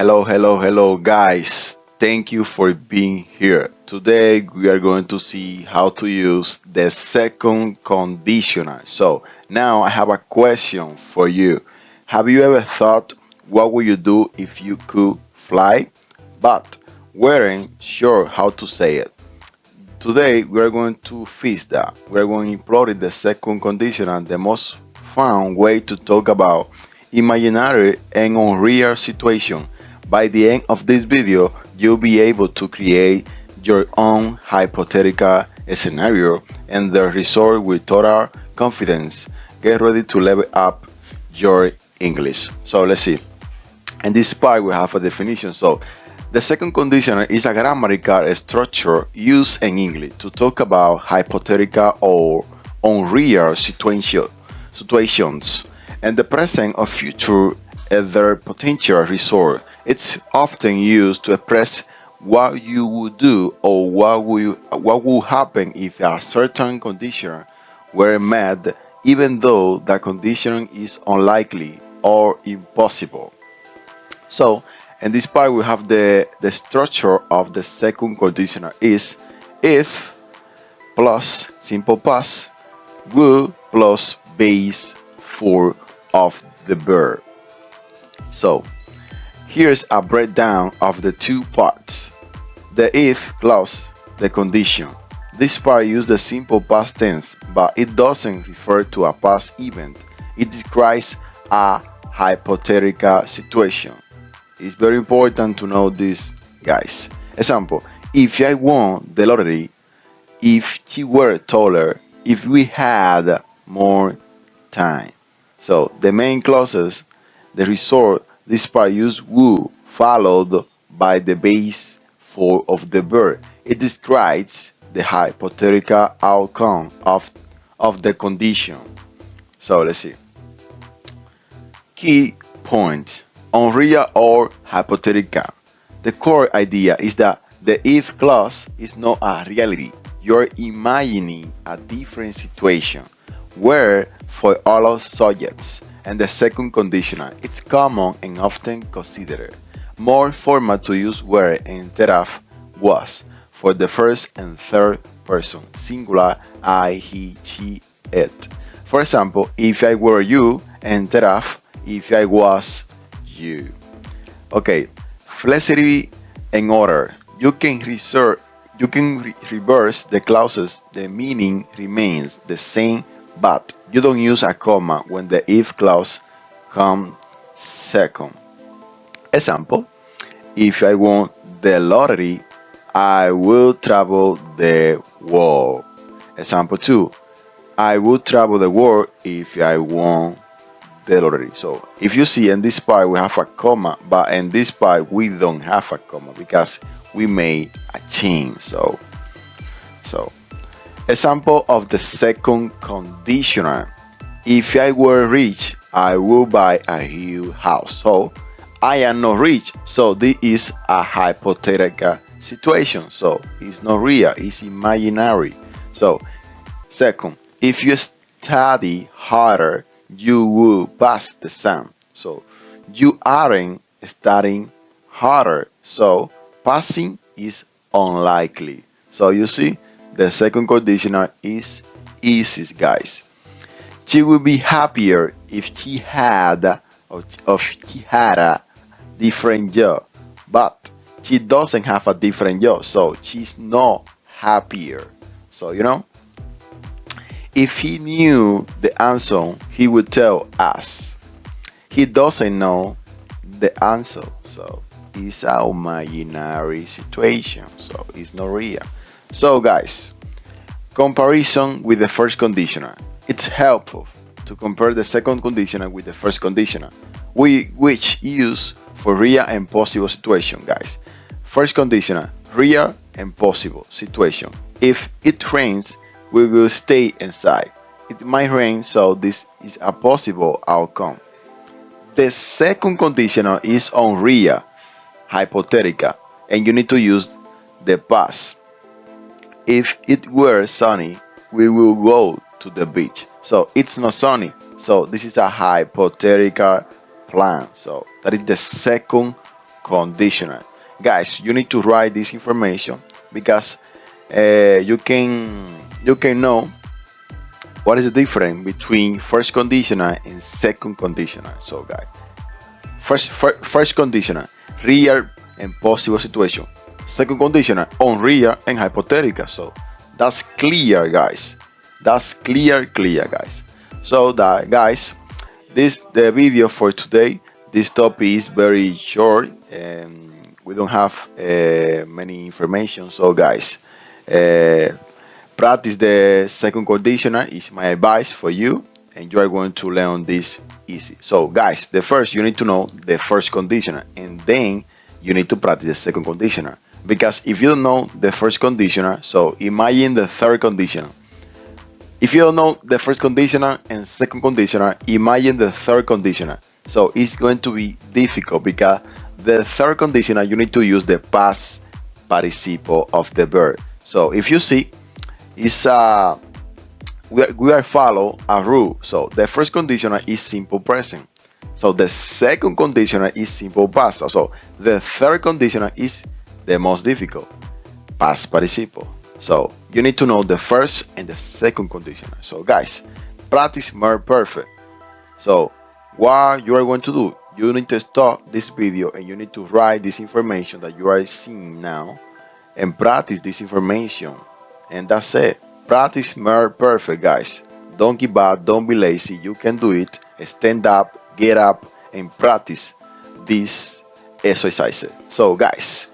Hello, guys. Thank you for being here. Today we are going to see how to use the second conditioner. So now I have a question for you. Have you ever thought what would you do if you could fly, but weren't sure how to say it? Today we are going to fix that. We are going to employ the second conditioner, the most fun way to talk about imaginary and unreal situation. By the end of this video, you'll be able to create your own hypothetical scenario and the result with total confidence. Get ready to level up your English. So let's see. In this part, we have a definition. So the second conditional is a grammatical structure used in English to talk about hypothetical or unreal situations and the present or future as their potential result. It's often used to express what you would do or what would happen if a certain condition were met, even though the condition is unlikely or impossible. So in this part we have the structure of the second conditional is if plus simple past would plus base form of the verb. So here's a breakdown of the two parts. The if clause, the condition. This part uses the simple past tense, but it doesn't refer to a past event. It describes a hypothetical situation. It's very important to know this, guys. Example, if I won the lottery, if she were taller, if we had more time. So the main clauses, the result, this part use would followed by the base form of the verb. It describes the hypothetical outcome of the condition. So let's see. Key points. Unreal or hypothetical. The core idea is that the if clause is not a reality. You're imagining a different situation where for all subjects and the second conditional it's common and often considered. More formal to use were instead of was for the first and third person singular I, he, she, it. For example, if I were you instead of if I was you. Okay, flexibility and order. You can reverse the clauses. The meaning remains the same, but you don't use a comma when the if clause comes second. Example: if I won the lottery, I will travel the world. Example 2: I would travel the world if I won the lottery. So if you see in this part we have a comma, but in this part we don't have a comma because we made a change. So example of the second conditional: if I were rich, I would buy a huge house. So I am not rich, so this is a hypothetical situation. So it's not real, it's imaginary. So second, if you study harder, you will pass the exam. So you aren't studying harder, so passing is unlikely. So you see, the second conditional is easy, guys. She would be happier if she had a different job, but she doesn't have a different job, so she's not happier. So if he knew the answer, he would tell us. He doesn't know the answer, so it's an imaginary situation, so it's not real. So guys, comparison with the first conditional. It's helpful to compare the second conditional with the first conditional, which use for real and possible situation, guys. First conditional, real and possible situation. If it rains, we will stay inside. It might rain, so this is a possible outcome. The second conditional is unreal, hypothetical, and you need to use the past. If it were sunny, we will go to the beach. So it's not sunny, so this is a hypothetical plan. So that is the second conditional. Guys, you need to write this information because you can know what is the difference between first conditional and second conditional. So guys, first conditional, real and possible situation. Second conditional, unreal and hypothetical. So that's clear, guys. That's clear, guys. So that, guys, this the video for today. This topic is very short and we don't have many information. So guys, uh, practice the second conditional is my advice for you, and you are going to learn this easy. So guys, the first you need to know the first conditional, and then you need to practice the second conditional. Because if you don't know the first conditional, so imagine the third conditional. If you don't know the first conditional and second conditional, imagine the third conditional. So it's going to be difficult because the third conditional you need to use the past participle of the verb. So if you see, it's we are follow a rule. So the first conditional is simple present. So the second conditional is simple past. So the third conditional is the most difficult, past participle. So you need to know the first and the second conditional. So guys, practice more perfect. So what you are going to do, you need to stop this video and you need to write this information that you are seeing now and practice this information. And that's it. Practice more perfect, guys. Don't give up, don't be lazy. You can do it. Stand up, get up, and practice this exercise. So guys,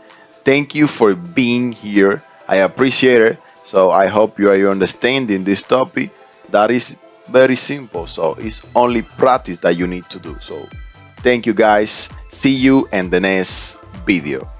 thank you for being here. I appreciate it. So I hope you are understanding this topic. That is very simple. So it's only practice that you need to do. So thank you guys. See you in the next video.